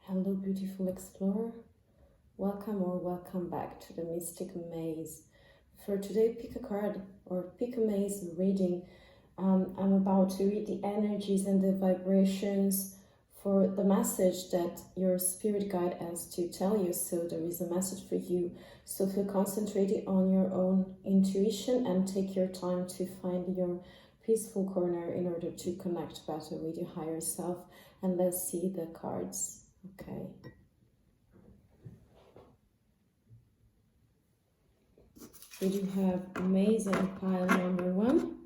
Hello, beautiful explorer. Welcome or welcome back to the Mystic Maze. For today, pick a card or pick a maze reading. I'm about to read the energies and the vibrations for the message that your spirit guide has to tell you. So there is a message for you. So feel concentrated on your own intuition and take your time to find your peaceful corner in order to connect better with your higher self. And let's see the cards. Okay. We do have amazing pile number 1.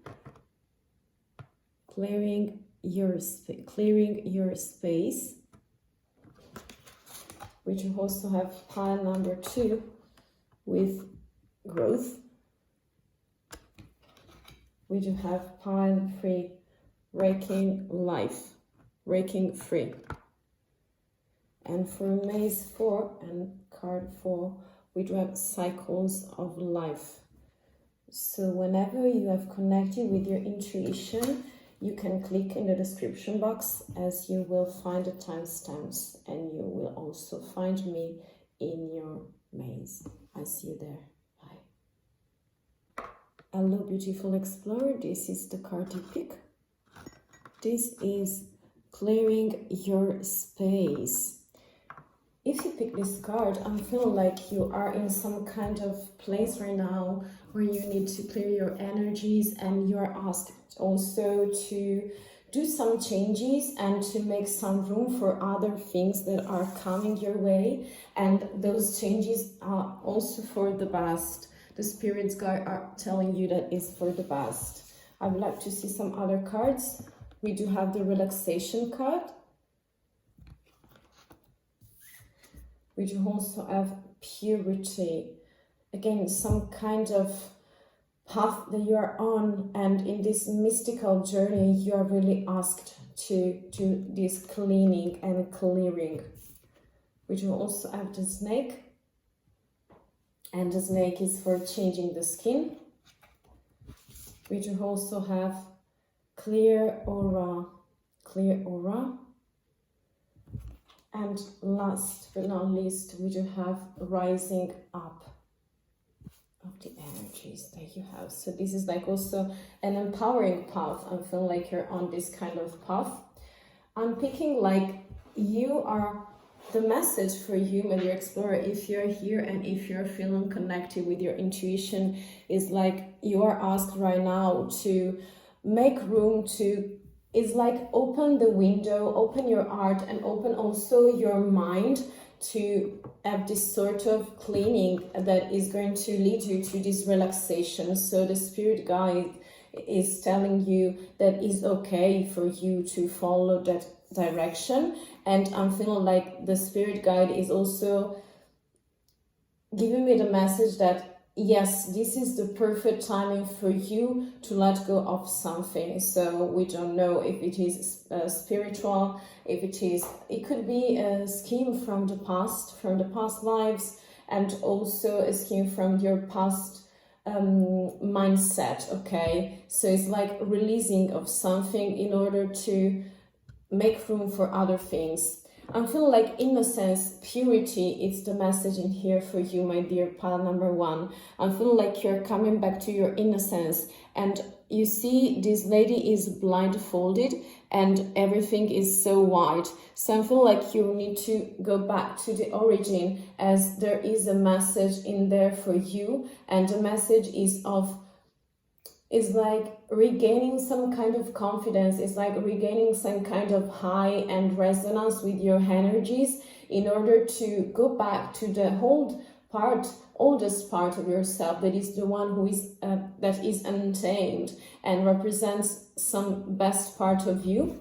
Clearing your space. We do also have pile number 2 with growth. We do have pile 3, raking free. And for maze 4 and card 4, we do have cycles of life. So whenever you have connected with your intuition, you can click in the description box, as you will find the timestamps, and you will also find me in your maze. I see you there. Bye. Hello, beautiful explorer. This is the card you pick. This is clearing your space. If you pick this card, I'm feeling like you are in some kind of place right now where you need to clear your energies, and you are asked also to do some changes and to make some room for other things that are coming your way. And those changes are also for the best. The spirits guide are telling you that is for the best. I would like to see some other cards. We do have the relaxation card. We do also have purity. Again, some kind of path that you are on, and in this mystical journey, you are really asked to do this cleaning and clearing. We do also have the snake, and the snake is for changing the skin. We do also have clear aura. And last but not least, we do have rising up of the energies that you have. So this is like also an empowering path. I feel like you're on this kind of path. I'm picking like you are the message for you, my dear explorer. If you're here and if you're feeling connected with your intuition, is like you are asked right now to make room to, it's like open the window, open your heart, and open also your mind to have this sort of cleaning that is going to lead you to this relaxation. So the spirit guide is telling you that it's okay for you to follow that direction. And I'm feeling like the spirit guide is also giving me the message that yes, this is the perfect timing for you to let go of something. So we don't know if it is spiritual, if it could be a scheme from the past lives, and also a scheme from your past mindset, okay? So it's like releasing of something in order to make room for other things. I'm feeling like innocence, purity, it's the message in here for you, my dear pile number 1. I'm feeling like you're coming back to your innocence, and you see this lady is blindfolded and everything is so white. So I feel like you need to go back to the origin, as there is a message in there for you, and the message is like regaining some kind of confidence. It's like regaining some kind of high and resonance with your energies in order to go back to the oldest part of yourself, that is the one who is that is untamed and represents some best part of you.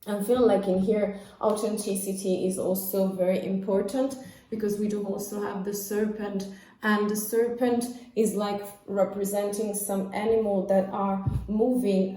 I feel like in here authenticity is also very important, because we do also have the serpent, and the serpent is like representing some animal that are moving,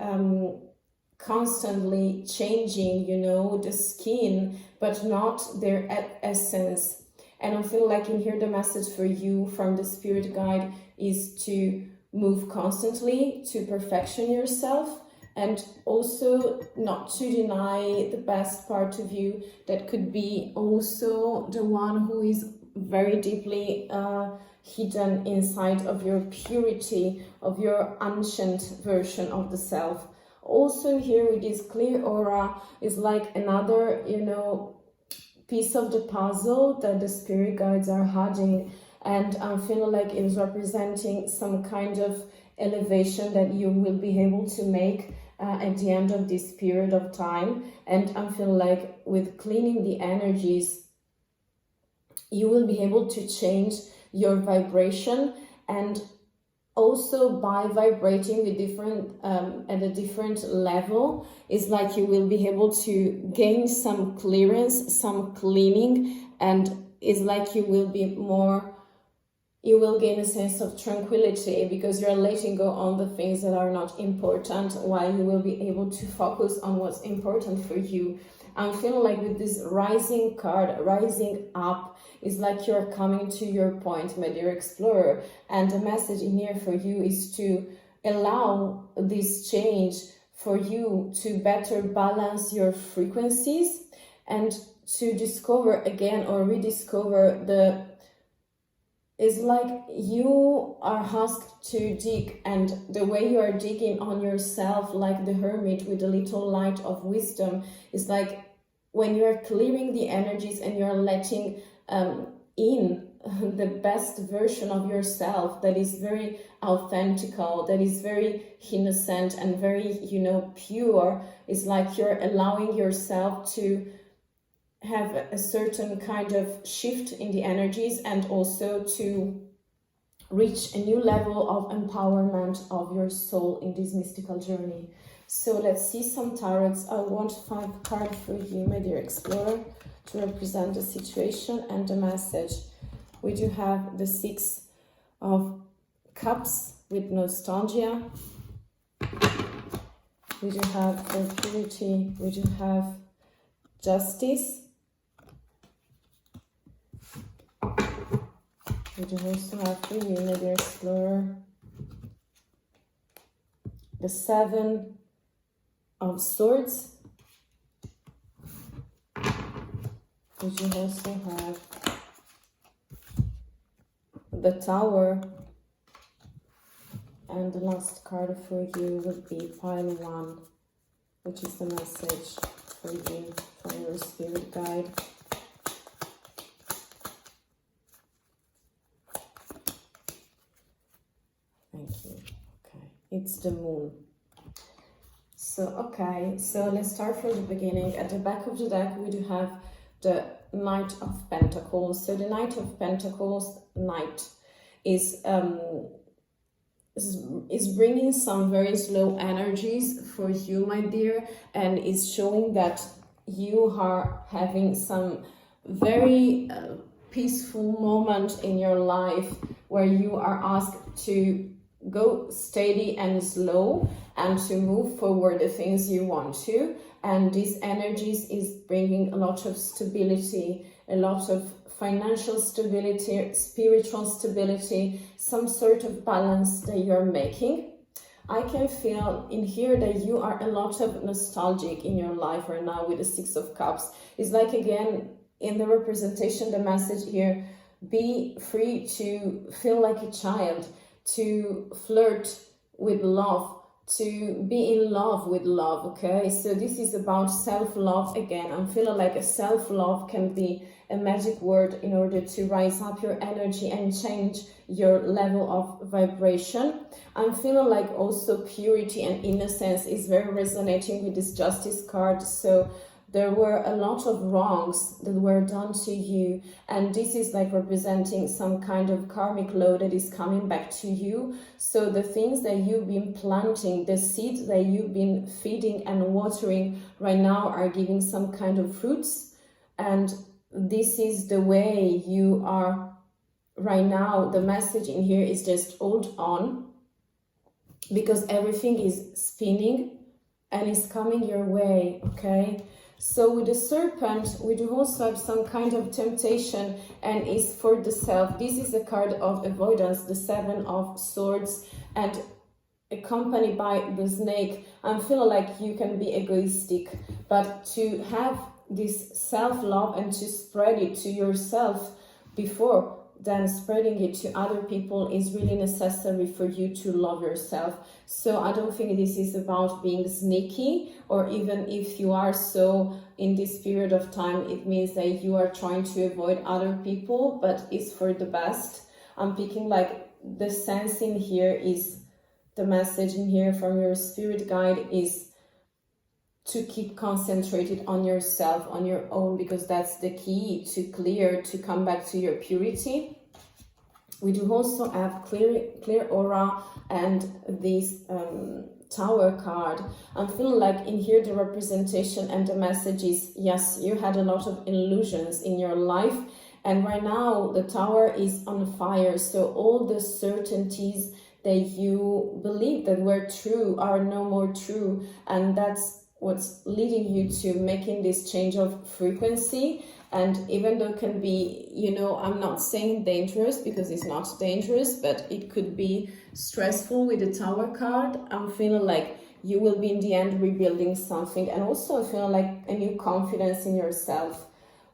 constantly changing, you know, the skin, but not their essence. And I feel like in here the message for you from the spirit guide is to move constantly to perfection yourself, and also not to deny the best part of you that could be also the one who is very deeply hidden inside of your purity, of your ancient version of the self. Also here with this clear aura is like another, you know, piece of the puzzle that the spirit guides are hiding, and I'm feeling like it is representing some kind of elevation that you will be able to make at the end of this period of time. And I'm feeling like with cleaning the energies, you will be able to change your vibration, and also by vibrating with different at a different level, is like you will be able to gain some clearance, some cleaning, and it's like you will be more, you will gain a sense of tranquility because you're letting go on the things that are not important, while you will be able to focus on what's important for you. I'm feeling like with this rising card, rising up, is like you're coming to your point, my dear explorer. And the message in here for you is to allow this change for you to better balance your frequencies and to discover again or rediscover the, it's like you are asked to dig, and the way you are digging on yourself, like the hermit with a little light of wisdom, is like when you're clearing the energies and you're letting in the best version of yourself that is very authentical, that is very innocent and very, you know, pure. It's like you're allowing yourself to have a certain kind of shift in the energies, and also to reach a new level of empowerment of your soul in this mystical journey. So let's see some tarots. I want 5 cards for you, my dear explorer, to represent the situation and the message. We do have the 6 of Cups with nostalgia. We do have for purity. We do have justice. We do also have for you, my dear explorer, the 7 of Swords. We do also have the Tower, and the last card for you would be Pile 1, which is the message for you from your spirit guide. Thank you. Okay, it's the Moon. So, okay, so let's start from the beginning. At the back of the deck, we do have the Knight of Pentacles. So the Knight of Pentacles, Knight, is bringing some very slow energies for you, my dear, and is showing that you are having some very peaceful moment in your life where you are asked to go steady and slow and to move forward the things you want to. And these energies is bringing a lot of stability, a lot of financial stability, spiritual stability, some sort of balance that you're making. I can feel in here that you are a lot of nostalgic in your life right now with the 6 of Cups. It's like, again, in the representation, the message here, be free to feel like a child, to flirt with love, to be in love with love, okay? So this is about self-love again. I'm feeling like a self-love can be a magic word in order to rise up your energy and change your level of vibration. I'm feeling like also purity and innocence is very resonating with this Justice card. So there were a lot of wrongs that were done to you, and this is like representing some kind of karmic load that is coming back to you. So the things that you've been planting, the seeds that you've been feeding and watering right now are giving some kind of fruits, and this is the way you are right now. The message in here is just hold on, because everything is spinning and is coming your way, okay? So with the Serpent, we do also have some kind of temptation, and is for the self. This is a card of avoidance, the 7 of Swords, and accompanied by the snake. I'm feeling like you can be egoistic, but to have this self-love and to spread it to yourself before then spreading it to other people is really necessary for you to love yourself. So I don't think this is about being sneaky, or even if you are so in this period of time, it means that you are trying to avoid other people, but it's for the best. I'm picking like the sense in here is, the message in here from your spirit guide is to keep concentrated on yourself, on your own, because that's the key to clear, to come back to your purity. We do also have clear aura and this Tower card. I'm feeling like in here the representation and the message is, yes, you had a lot of illusions in your life, and right now the Tower is on fire. So all the certainties that you believe that were true are no more true, and that's what's leading you to making this change of frequency. And even though it can be, you know, I'm not saying dangerous because it's not dangerous, but it could be stressful with the Tower card. I'm feeling like you will be in the end rebuilding something, and also I feel like a new confidence in yourself.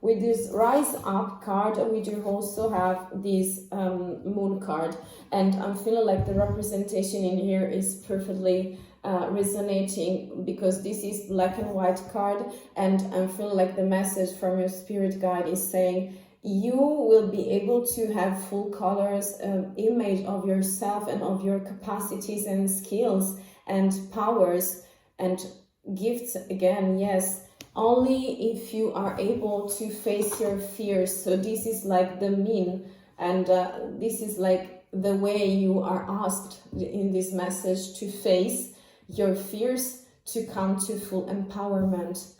With this Rise Up card, we do also have this Moon card, and I'm feeling like the representation in here is perfectly resonating, because this is black and white card, and I feel like the message from your spirit guide is saying you will be able to have full colors image of yourself and of your capacities and skills and powers and gifts again, yes, only if you are able to face your fears. So this is like the mean, and this is like the way you are asked in this message to face your fears, to come to full empowerment.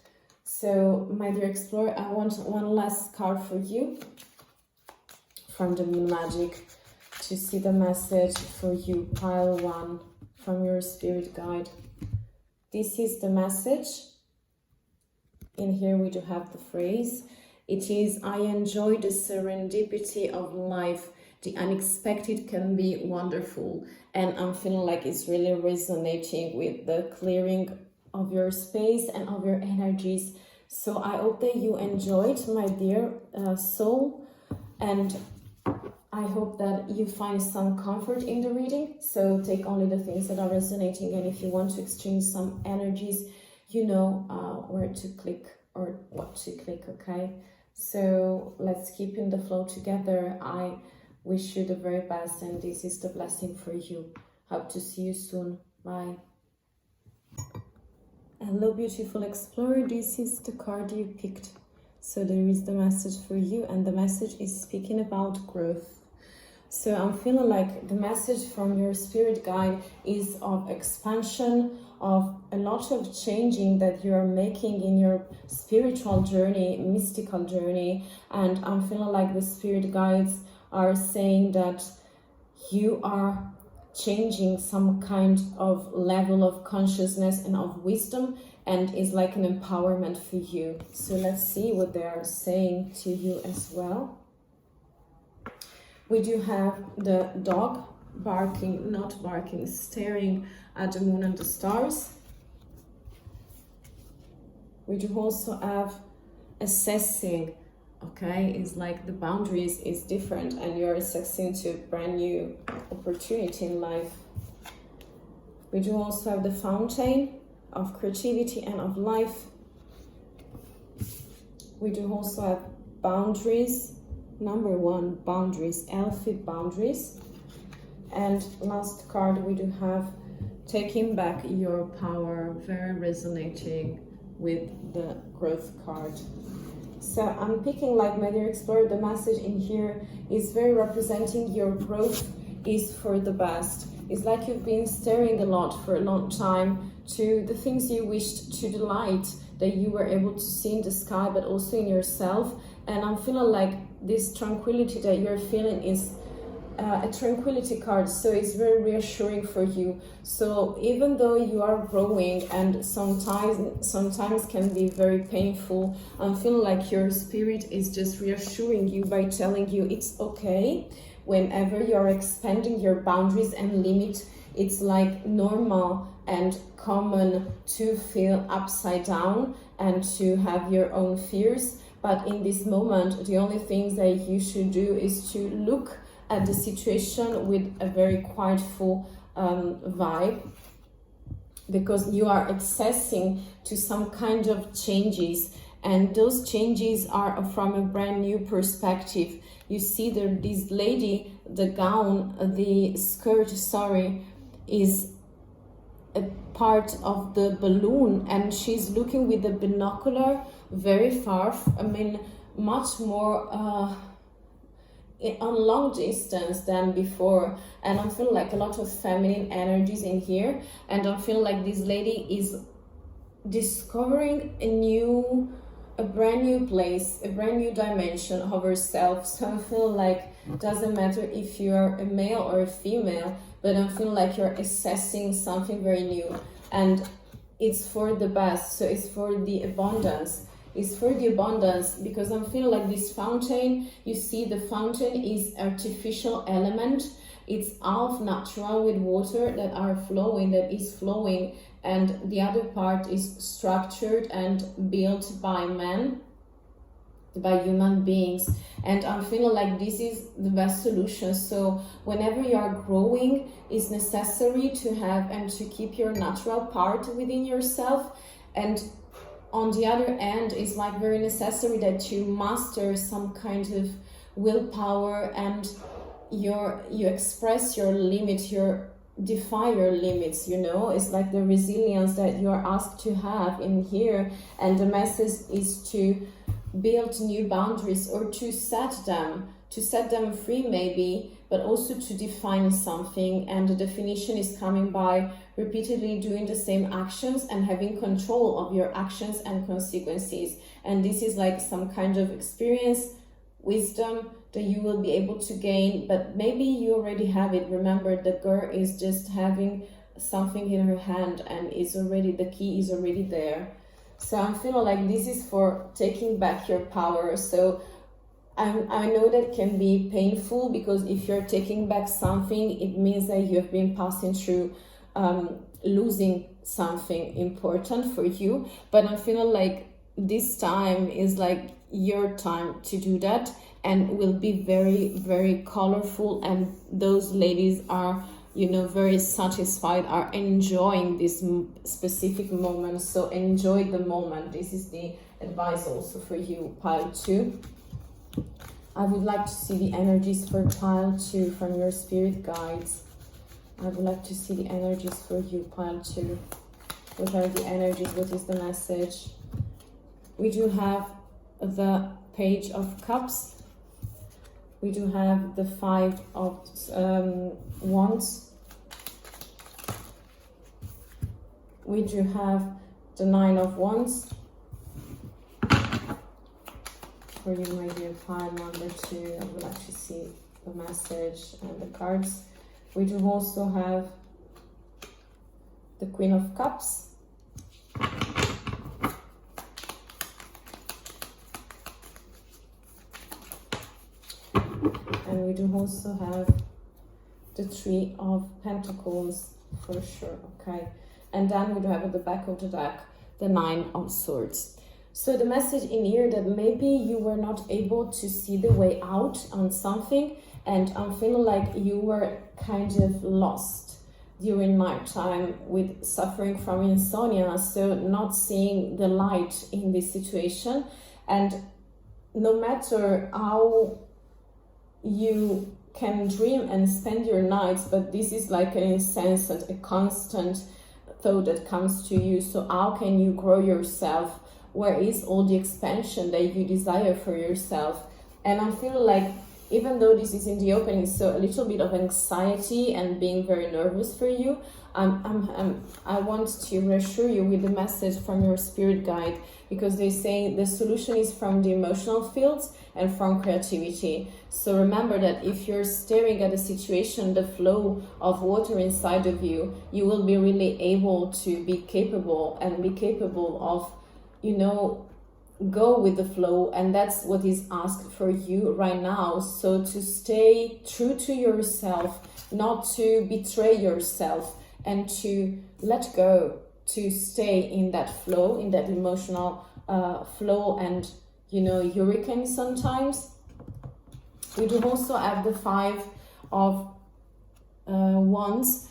So my dear explorer, I want one last card for you from the Moon Magic to see the message for you, pile 1 from your spirit guide. This is the message. In here we do have the phrase. It is, I enjoy the serendipity of life. The unexpected can be wonderful. And I'm feeling like it's really resonating with the clearing of your space and of your energies. So I hope that you enjoyed, my dear soul. And I hope that you find some comfort in the reading. So take only the things that are resonating. And if you want to exchange some energies, you know where to click or what to click, okay? So let's keep in the flow together. I wish you the very best, and this is the blessing for you. Hope to see you soon. Bye. Hello, beautiful explorer. This is the card you picked. So there is the message for you, and the message is speaking about growth. So I'm feeling like the message from your spirit guide is of expansion, of a lot of changing that you are making in your spiritual journey, mystical journey. And I'm feeling like the spirit guides are saying that you are changing some kind of level of consciousness and of wisdom, and is like an empowerment for you. So let's see what they are saying to you as well. We do have the dog barking, not barking, staring at the moon and the stars. We do also have assessing. Okay, it's like the boundaries is different and you're accessing to a brand new opportunity in life. We do also have the fountain of creativity and of life. We do also have boundaries. Number 1, boundaries, healthy boundaries. And last card we do have taking back your power, very resonating with the growth card. So I'm picking, like, my dear explorer, the message in here is very representing your growth is for the best. It's like you've been staring a lot for a long time to the things you wished, to the light that you were able to see in the sky, but also in yourself. And I'm feeling like this tranquility that you're feeling is a tranquility card, so it's very reassuring for you. So even though you are growing and sometimes can be very painful, I'm feeling like your spirit is just reassuring you by telling you it's okay. Whenever you're expanding your boundaries and limit it's like normal and common to feel upside down and to have your own fears. But in this moment, the only thing that you should do is to look at the situation with a very quietful vibe, because you are accessing to some kind of changes, and those changes are from a brand new perspective. You see that this lady, the gown, the skirt, sorry, is a part of the balloon, and she's looking with the binocular very far, I mean much more on long distance than before. And I feel like a lot of feminine energies in here, and I feel like this lady is discovering a brand new place, a brand new dimension of herself. So I feel like it doesn't matter if you're a male or a female, but I feel like you're assessing something very new, and it's for the best. So it's for the abundance. It's for the abundance, because I'm feeling like this fountain, you see the fountain is artificial element. It's half natural with water that is flowing, and the other part is structured and built by men, by human beings. And I'm feeling like this is the best solution. So whenever you are growing, it's necessary to have and to keep your natural part within yourself. And on the other end, it's like very necessary that you master some kind of willpower, and you express your limit, you defy your limits, you know. It's like the resilience that you are asked to have in here, and the message is to build new boundaries, or to set them free maybe, but also to define something. And the definition is coming by repeatedly doing the same actions and having control of your actions and consequences. And this is like some kind of experience, wisdom that you will be able to gain, but maybe you already have it. Remember, the girl is just having something in her hand, and the key is already there. So I'm feeling like this is for taking back your power. So I know that can be painful, because if you're taking back something, it means that you have been passing through losing something important for you. But I'm feeling like this time is like your time to do that, and will be very, very colorful. And those ladies are, you know, very satisfied, are enjoying this specific moment. So enjoy the moment. This is the advice also for you, pile 2. I would like to see the energies for pile 2 from your spirit guides. I would like to see the energies for you, pile 2. What are the energies? What is the message? We do have the Page of Cups. We do have the 5 of Wands. We do have the 9 of Wands. For you, my dear pile number 2, I would like to see the message and the cards. We do also have the Queen of Cups. And we do also have the 3 of Pentacles, for sure, okay? And then we do have at the back of the deck the 9 of Swords. So the message in here that maybe you were not able to see the way out on something, and I'm feeling like you were kind of lost during nighttime with suffering from insomnia, so not seeing the light in this situation. And no matter how you can dream and spend your nights, but this is like an incessant, a constant thought that comes to you. So how can you grow yourself? Where is all the expansion that you desire for yourself? And I feel like, even though this is in the opening, so a little bit of anxiety and being very nervous for you, I want to reassure you with the message from your spirit guide, because they say the solution is from the emotional fields and from creativity. So remember that if you're staring at a situation, the flow of water inside of you, you will be really able to be capable of, you know, go with the flow, and that's what is asked for you right now. So to stay true to yourself, not to betray yourself, and to let go, to stay in that flow, in that emotional flow. And you know, hurricane sometimes. We do also have the 5 of Wands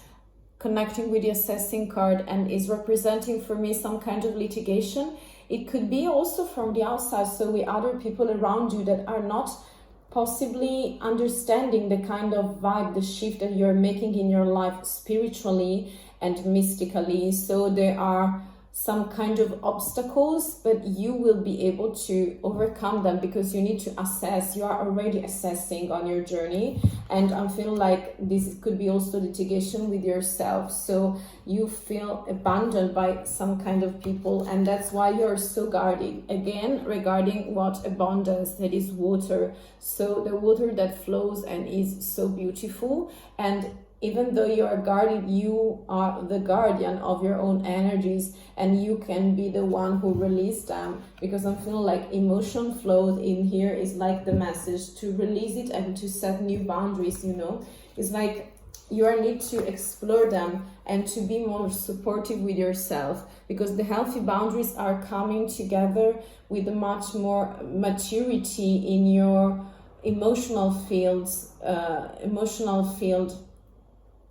connecting with the assessing card, and is representing for me some kind of litigation. It could be also from the outside, so with other people around you that are not possibly understanding the kind of vibe, the shift that you're making in your life spiritually and mystically. So there are some kind of obstacles, but you will be able to overcome them, because you need to assess. You are already assessing on your journey, and I feel like this could be also litigation with yourself. So you feel abandoned by some kind of people, and that's why you're so guarded. Again, regarding what abundance, that is water. So the water that flows and is so beautiful, and even though you are guarded, you are the guardian of your own energies, and you can be the one who release them, because I feel like emotion flow in here is like the message to release it and to set new boundaries, you know. It's like you need to explore them and to be more supportive with yourself, because the healthy boundaries are coming together with much more maturity in your emotional fields,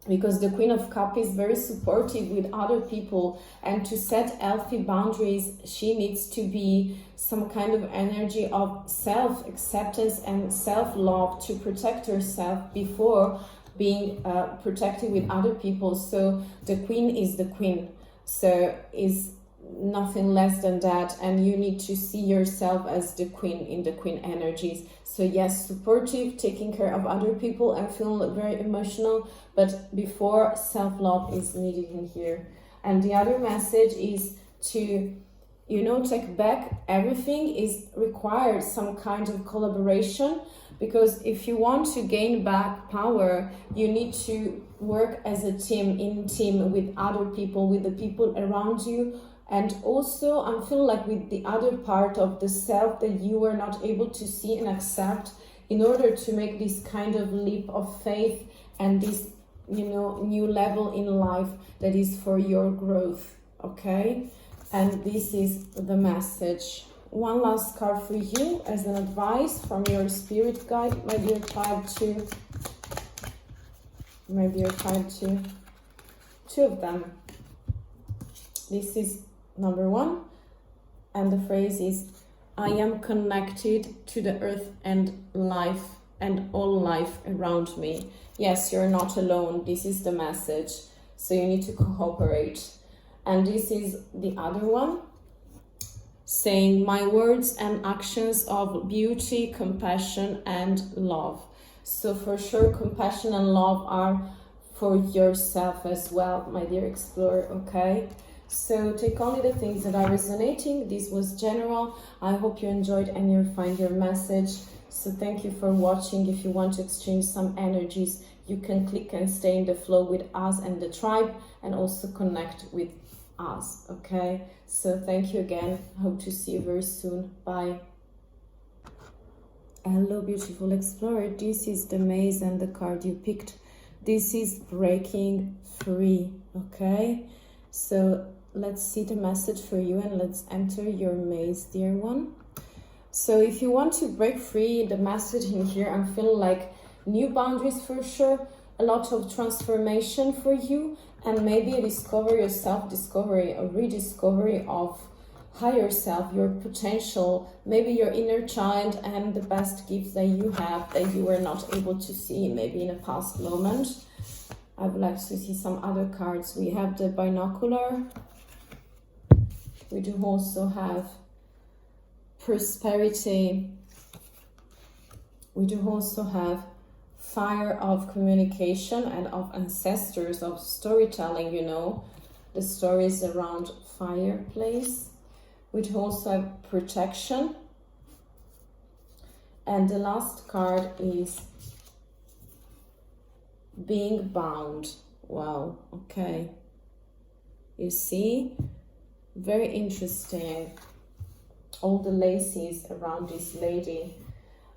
because the Queen of Cups is very supportive with other people, and to set healthy boundaries, she needs to be some kind of energy of self-acceptance and self-love to protect herself before being protected with other people. So the Queen is the Queen, so is nothing less than that, and you need to see yourself as the Queen in the Queen energies. So yes, supportive, taking care of other people, and feel very emotional, but before, self-love is needed in here. And the other message is to, you know, take back everything. Is required some kind of collaboration, because if you want to gain back power, you need to work as a team, in team with other people, with the people around you. And also I feel like with the other part of the self that you were not able to see and accept, in order to make this kind of leap of faith and this, you know, new level in life that is for your growth. Okay, and this is the message. One last card for you as an advice from your spirit guide, my dear child. Two of them. This is number 1, and the phrase is, I am connected to the earth and life and all life around me. Yes, you're not alone. This is the message. So you need to cooperate. And this is the other one, saying, my words and actions of beauty, compassion, and love. So for sure, compassion and love are for yourself as well, my dear explorer. Okay, so take only the things that are resonating. This was general. I hope you enjoyed and you find your message. So thank you for watching. If you want to exchange some energies, you can click and stay in the flow with us and the tribe, and also connect with us. Okay, so thank you again. Hope to see you very soon. Bye. Hello, beautiful explorer. This is the maze, and the card you picked, this is breaking free. Okay, so let's see the message for you, and let's enter your maze, dear one. So if you want to break free, the message in here, I feel like new boundaries for sure, a lot of transformation for you, and maybe a discovery, a self-discovery, a rediscovery of higher self, your potential, maybe your inner child, and the best gifts that you have that you were not able to see maybe in a past moment. I would like to see some other cards. We have the binocular. We do also have prosperity. We do also have fire of communication and of ancestors, of storytelling, you know, the stories around fireplace. We do also have protection. And the last card is being bound. Wow, okay. You see? Very interesting. all the laces around this lady.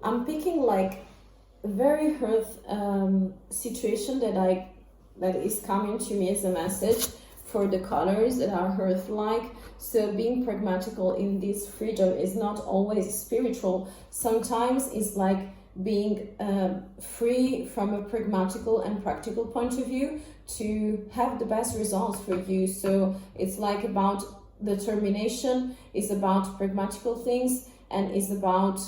I'm picking like a very earth situation that is coming to me as a message for the colors that are earth-like. So being pragmatical in this freedom is not always spiritual. Sometimes it's like being free from a pragmatical and practical point of view to have the best results for you. So it's like about determination, is about pragmatical things, and is about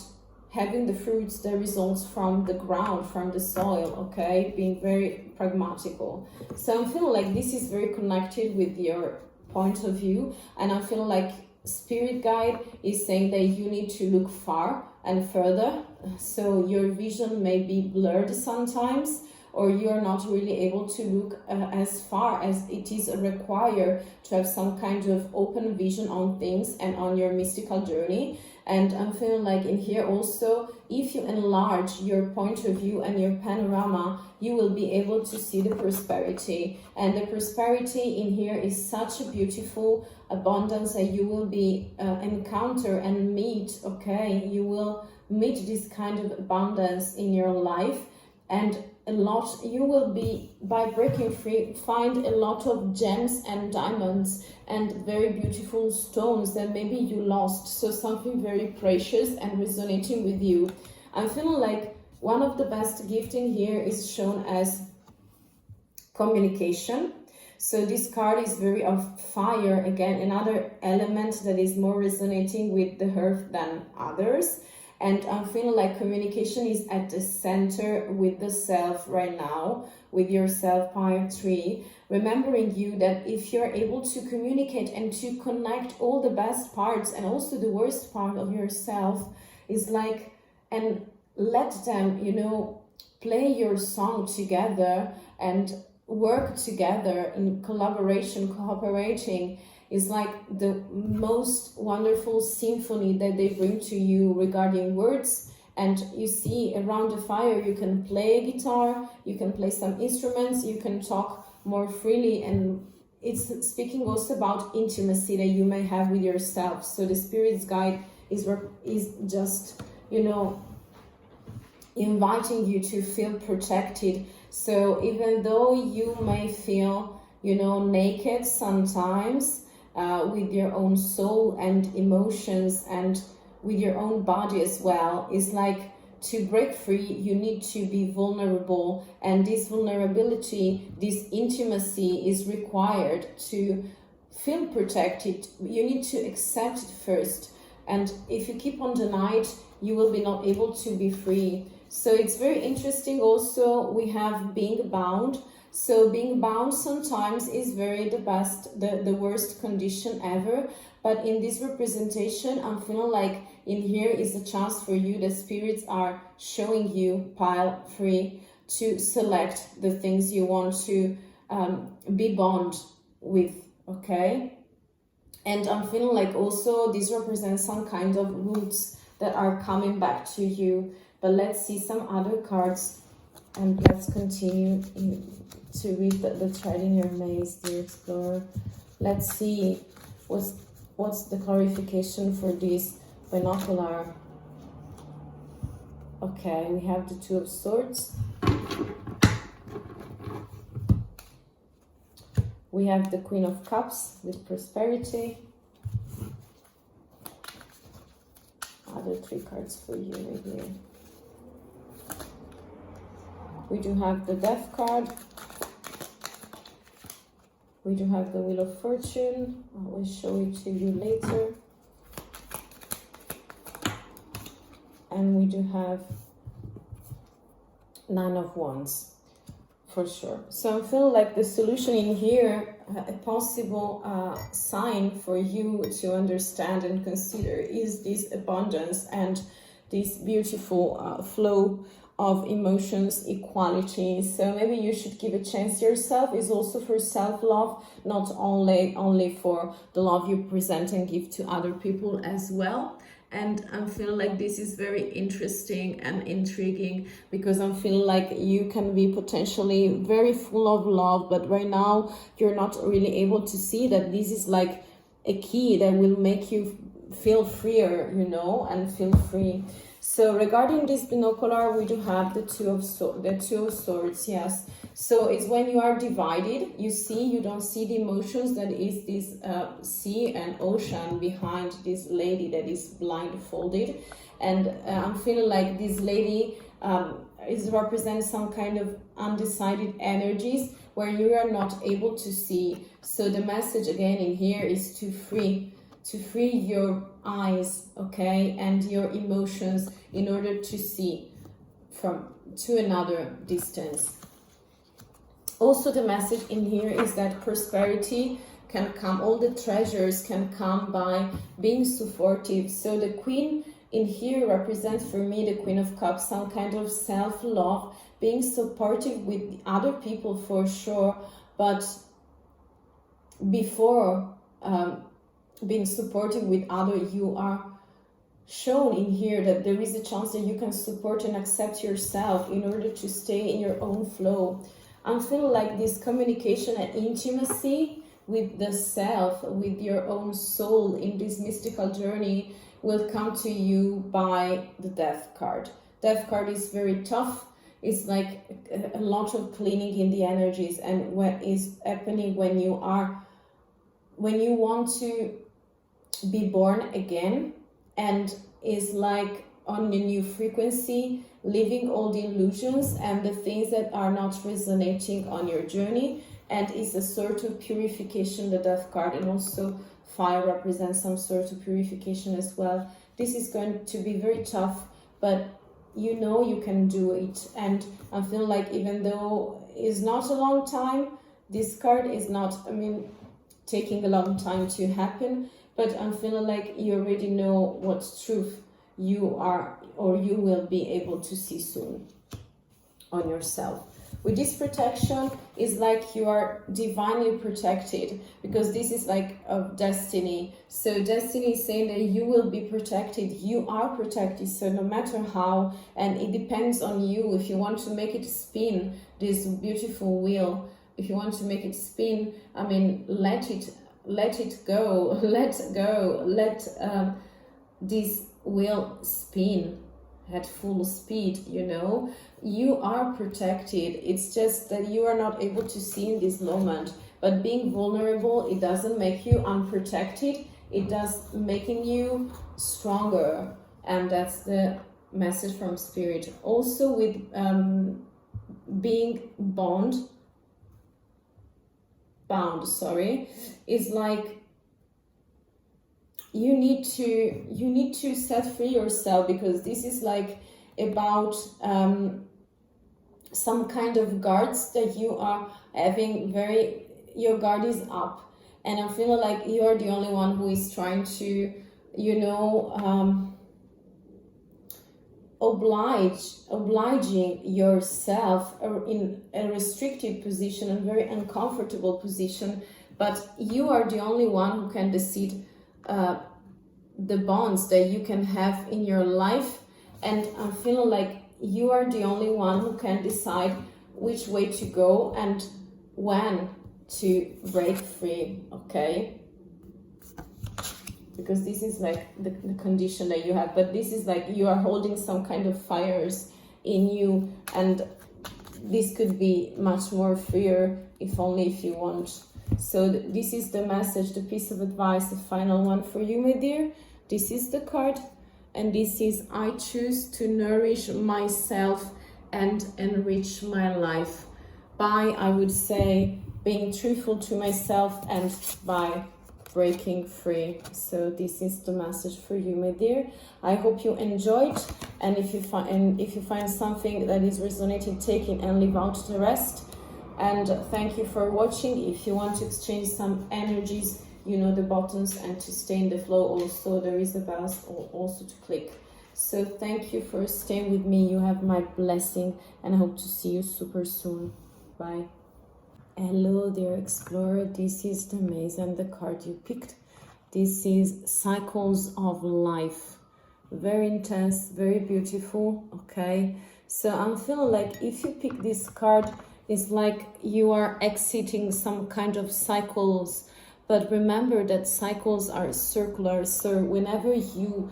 having the fruits, the results from the ground, from the soil, okay? Being very pragmatical. So I'm feeling like this is very connected with your point of view, and I feel like spirit guide is saying that you need to look far and further. So your vision may be blurred sometimes, or you're not really able to look as far as it is required to have some kind of open vision on things and on your mystical journey. And I'm feeling like in here also, if you enlarge your point of view and your panorama, you will be able to see the prosperity. And the prosperity in here is such a beautiful abundance that you will be encounter and meet, okay? You will meet this kind of abundance in your life, and a lot, you will be, by breaking free, find a lot of gems and diamonds and very beautiful stones that maybe you lost. So something very precious and resonating with you. I'm feeling like one of the best gifts in here is shown as communication. So this card is very of fire, again, another element that is more resonating with the earth than others. And I'm feeling like communication is at the center with the self right now, with your self-power tree, remembering you that if you're able to communicate and to connect all the best parts and also the worst part of yourself, is like, and let them, you know, play your song together and work together in collaboration, cooperating, is like the most wonderful symphony that they bring to you regarding words. And you see, around the fire you can play a guitar, you can play some instruments, you can talk more freely, and it's speaking also about intimacy that you may have with yourself. So the spirit's guide is just, you know, inviting you to feel protected. So even though you may feel, you know, naked sometimes, with your own soul and emotions and with your own body as well, is like, to break free you need to be vulnerable, and this vulnerability, this intimacy is required to feel protected. You need to accept it first, and if you keep on denying it, you will be not able to be free. So it's very interesting. Also we have being bound. So being bound sometimes is very the worst condition ever. But in this representation, I'm feeling like in here is a chance for you. The spirits are showing you pile free to select the things you want to be bound with, okay? And I'm feeling like also this represents some kind of roots that are coming back to you. But let's see some other cards, and let's continue to read the thread in your maze, dear explorer. Let's see what's the clarification for this binocular. Okay, we have the Two of Swords. We have the Queen of Cups with prosperity. Other three cards for you right here. We do have the Death card. We do have the Wheel of Fortune. I will show it to you later. And we do have Nine of Wands, for sure. So I feel like the solution in here, a possible sign for you to understand and consider, is this abundance and this beautiful flow of emotions, equality. So maybe you should give a chance to yourself. Is also for self-love, not only for the love you present and give to other people as well. And I feel like this is very interesting and intriguing, because I feel like you can be potentially very full of love, but right now you're not really able to see that this is like a key that will make you feel freer, you know, and feel free. So regarding this binocular, we do have the two of swords, yes. So it's when you are divided, you don't see the emotions, that is this sea and ocean behind this lady that is blindfolded. And I'm feeling like this lady represents some kind of undecided energies where you are not able to see. So the message again in here is to free your eyes, okay, and your emotions in order to see to another distance. Also, the message in here is that prosperity can come, all the treasures can come by being supportive. So the Queen in here represents for me, the Queen of Cups, some kind of self-love, being supportive with other people for sure, but before being supportive with others, you are shown in here that there is a chance that you can support and accept yourself in order to stay in your own flow. I'm feeling like this communication and intimacy with the self, with your own soul in this mystical journey will come to you by the Death card. Death card is very tough. It's like a lot of cleaning in the energies, and what is happening when you want to be born again, and is like on a new frequency, leaving all the illusions and the things that are not resonating on your journey, and is a sort of purification, the Death card, and also fire represents some sort of purification as well. This is going to be very tough, but you know you can do it. And I feel like even though it's not a long time, this card is not, taking a long time to happen, but I'm feeling like you already know what truth you are, or you will be able to see soon on yourself. With this protection, is like you are divinely protected, because this is like of destiny. So destiny is saying that you will be protected, you are protected. So no matter how, and it depends on you, if you want to make it spin, this beautiful wheel, if you want to make it spin, let it go, let this wheel spin at full speed, you know. You are protected. It's just that you are not able to see in this moment. But being vulnerable, it doesn't make you unprotected. It does making you stronger. And that's the message from Spirit. Also with being bound, is like you need to set free yourself, because this is like about some kind of guards that you are having, your guard is up, and I feel like you are the only one who is trying to, obliging yourself in a restricted position, a very uncomfortable position, but you are the only one who can decide the bonds that you can have in your life. And I'm feeling like you are the only one who can decide which way to go and when to break free, okay? Because this is like the condition that you have, but this is like you are holding some kind of fires in you, and this could be much more freer if you want. So this is the message, the piece of advice, the final one for you, my dear. This is the card, and this is: I choose to nourish myself and enrich my life by, I would say, being truthful to myself and by breaking free. So this is the message for you, my dear. I hope you enjoyed, and if you find something that is resonating, take it and leave out the rest. And thank you for watching. If you want to exchange some energies, you know the buttons, and to stay in the flow also there is a bell also to click. So thank you for staying with me. You have my blessing, and I hope to see you super soon. Bye. Hello dear explorer, this is the maze and the card you picked. This is Cycles of Life. Very intense, very beautiful, okay? So I'm feeling like if you pick this card, it's like you are exiting some kind of cycles, But remember that cycles are circular, so whenever you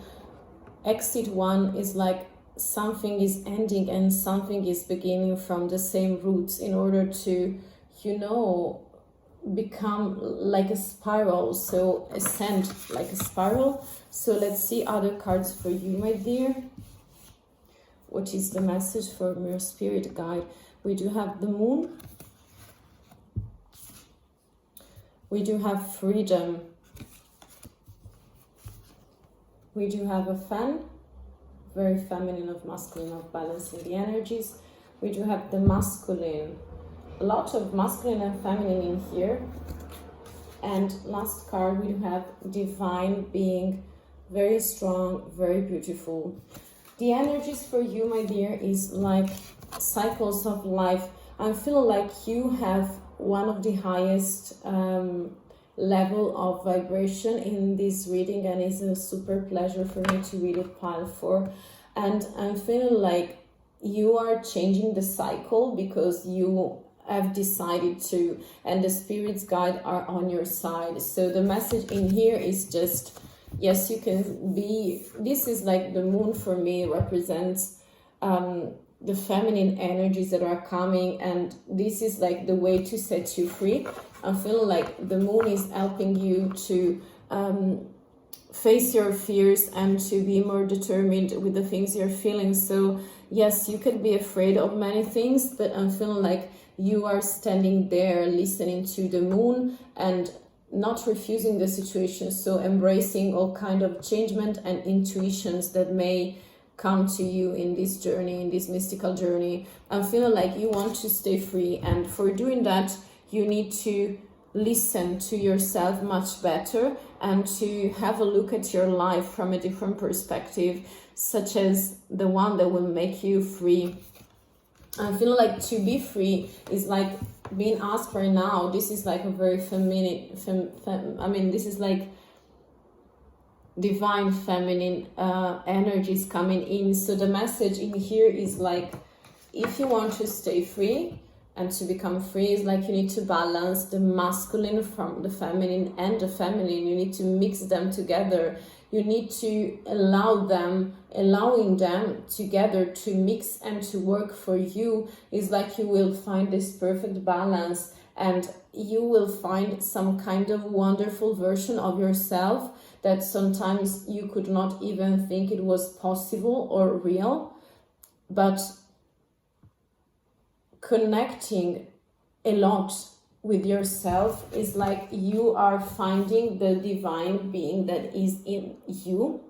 exit one, is like something is ending and something is beginning from the same roots in order to, you know, become like a spiral, so ascend like a spiral. So let's see other cards for you, my dear. What is the message from your spirit guide? We do have the moon. We do have freedom. We do have a fan, very feminine of masculine, of balancing the energies. We do have the masculine, a lot of masculine and feminine in here. And last card, we do have divine being, very strong, very beautiful. The energies for you, my dear, is like cycles of life. I feel like you have one of the highest level of vibration in this reading, and it's a super pleasure for me to read it, pile 4. And I'm feeling like you are changing the cycle because you have decided to, and the spirit's guide are on your side. So the message in here is just, yes, you can be, this is like the moon for me represents the feminine energies that are coming, and this is like the way to set you free. I feel like the moon is helping you to face your fears and to be more determined with the things you're feeling. So yes, you could be afraid of many things, but I'm feeling like you are standing there listening to the moon and not refusing the situation, so embracing all kind of changement and intuitions that may come to you in this journey, in this mystical journey. I'm feeling like you want to stay free, and for doing that you need to listen to yourself much better and to have a look at your life from a different perspective, such as the one that will make you free. I feel like to be free is like being asked for now. This is like a very feminine, I mean, this is like divine feminine energies coming in. So the message in here is like, if you want to stay free and to become free, is like you need to balance the masculine from the feminine, and the feminine, you need to mix them together. You need to allowing them together to mix and to work for you. Is like you will find this perfect balance, and you will find some kind of wonderful version of yourself that sometimes you could not even think it was possible or real. But connecting a lot with yourself is like you are finding the divine being that is in you.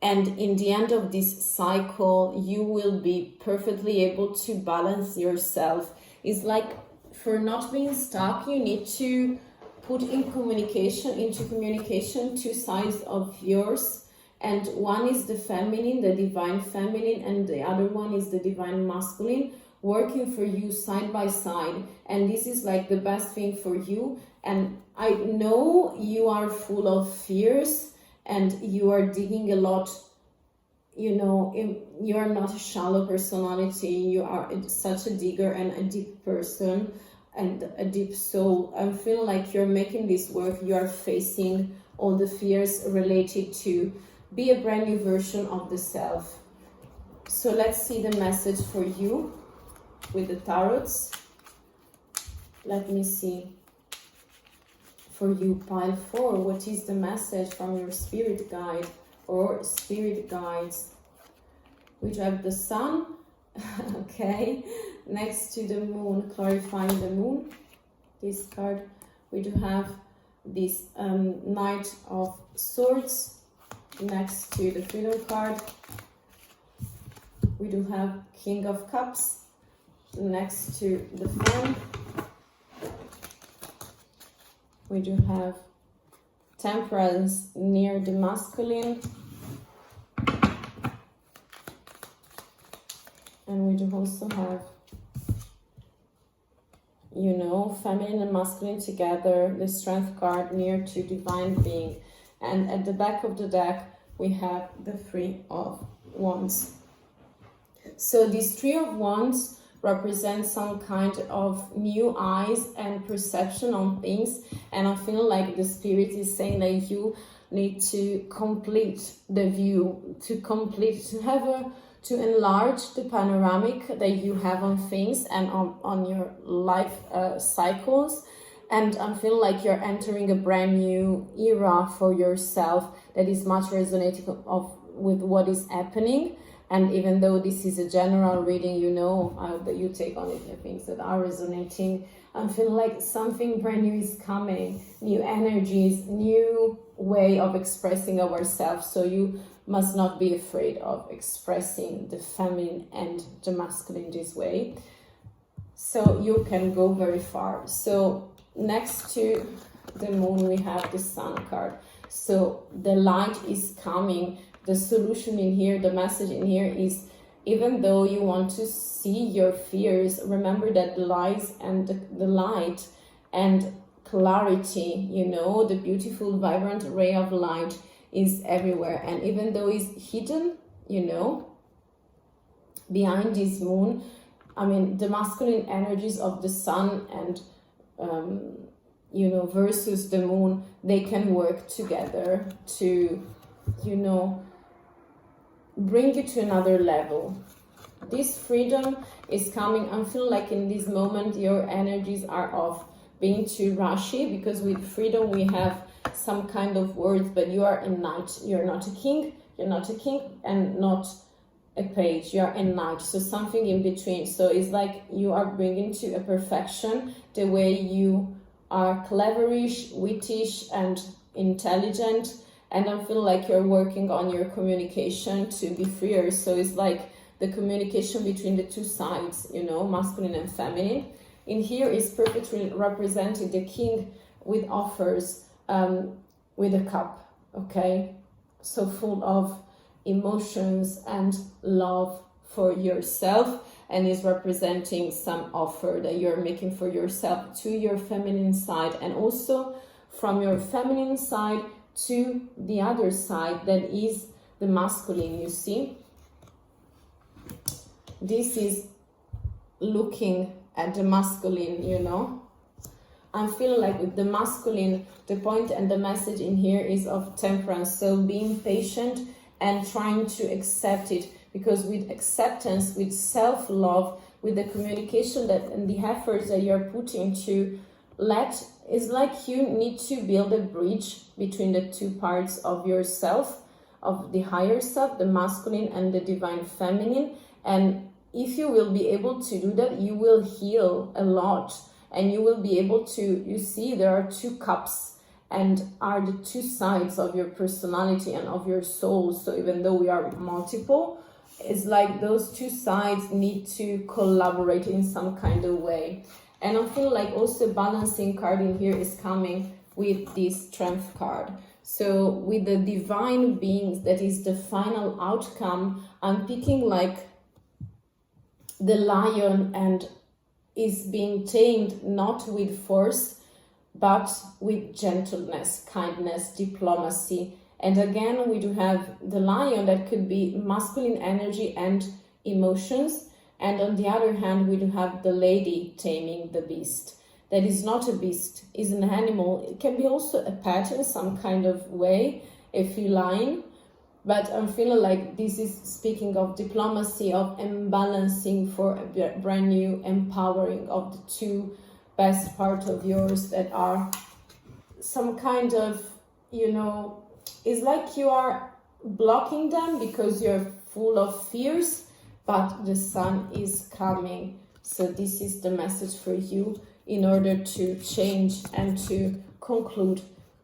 And in the end of this cycle, you will be perfectly able to balance yourself. It's like, for not being stuck, you need to put into communication two sides of yours, and one is the feminine, the divine feminine, and the other one is the divine masculine, working for you side by side. And this is like the best thing for you. And I know you are full of fears and you are digging a lot, you know, you are not a shallow personality, you are such a digger and a deep person and a deep soul. I feel like you're making this work, you are facing all the fears related to be a brand new version of the self. So let's see the message for you with the tarots. Let me see for you, pile 4, what is the message from your spirit guide or spirit guides? We have the sun, okay, next to the moon, clarifying the moon, this card. We do have this Knight of Swords next to the Freedom card. We do have King of Cups next to the Fan. We do have Temperance near the masculine. And we do also have, you know, feminine and masculine together, the Strength card near to divine being. And at the back of the deck, we have the Three of Wands. So this Three of Wands represents some kind of new eyes and perception on things. And I feel like the spirit is saying that you need to complete the view, to enlarge the panoramic that you have on things and on your life cycles. And I feel like you're entering a brand new era for yourself that is much resonating with what is happening. And even though this is a general reading, you know, I hope that you take on it the things that are resonating. I feel like something brand new is coming, new energies, new way of expressing ourselves. So you must not be afraid of expressing the feminine and the masculine this way. So you can go very far. So next to the moon, we have the sun card. So the light is coming. The solution in here, the message in here is, even though you want to see your fears, remember that the lights and the light and clarity, you know, the beautiful, vibrant ray of light is everywhere. And even though it's hidden, you know, behind this moon, I mean, the masculine energies of the sun and you know, versus the moon, they can work together to, you know, bring you to another level. This freedom is coming. I feel like in this moment your energies are of being too rushy, because with freedom we have some kind of words, but you are a knight. You're not a king, and not a page. You are a knight, so something in between. So it's like you are bringing to a perfection the way you are cleverish, wittish, and intelligent. And I feel like you're working on your communication to be freer. So it's like the communication between the two sides, you know, masculine and feminine. In here is perfectly representing the king with offers, with a cup, okay? So full of emotions and love for yourself, and is representing some offer that you're making for yourself to your feminine side, and also from your feminine side to the other side that is the masculine. You see, this is looking at the masculine, you know. I'm feeling like with the masculine, the point and the message in here is of temperance, so being patient and trying to accept it, because with acceptance, with self-love, with the communication that and the efforts that you're putting to let, it's like you need to build a bridge between the two parts of yourself, of the higher self, the masculine and the divine feminine. And if you will be able to do that, you will heal a lot, and you will be able to, you see, there are two cups and are the two sides of your personality and of your soul. So even though we are multiple, it's like those two sides need to collaborate in some kind of way. And I feel like also balancing card in here is coming with this strength card. So with the divine beings, that is the final outcome, I'm picking like the lion, and is being tamed not with force, but with gentleness, kindness, diplomacy. And again, we do have the lion that could be masculine energy and emotions. And on the other hand, we do have the lady taming the beast. That is not a beast, is an animal. It can be also a pet in some kind of way, a feline. But I'm feeling like this is speaking of diplomacy, of imbalancing for a brand new empowering of the two best parts of yours that are some kind of, you know, it's like you are blocking them because you're full of fears, but the sun is coming. So this is the message for you in order to change and to conclude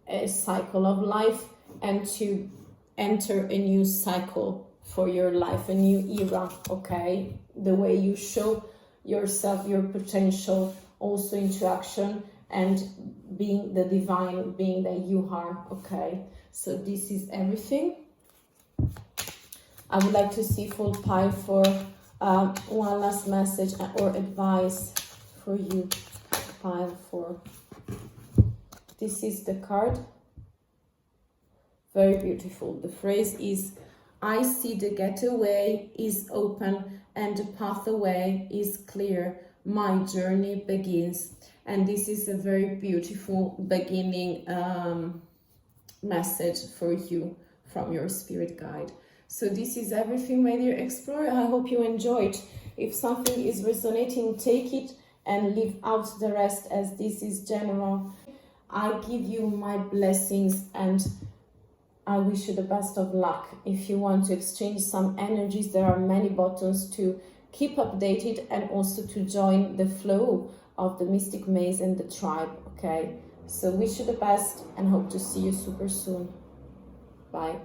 a cycle of life and to enter a new cycle for your life, a new era, okay? The way you show yourself, your potential also into action, and being the divine being that you are, okay? So this is everything. I would like to see full pile for one last message or advice for you. Pile for. This is the card. Very beautiful. The phrase is, I see the getaway is open and the pathway is clear. My journey begins. And this is a very beautiful beginning message for you from your spirit guide. So this is everything, my dear explorer. I hope you enjoyed. If something is resonating, take it and leave out the rest, as this is general. I give you my blessings and I wish you the best of luck. If you want to exchange some energies, there are many buttons to keep updated and also to join the flow of the Mystic Maze and the tribe, okay? So wish you the best and hope to see you super soon. Bye.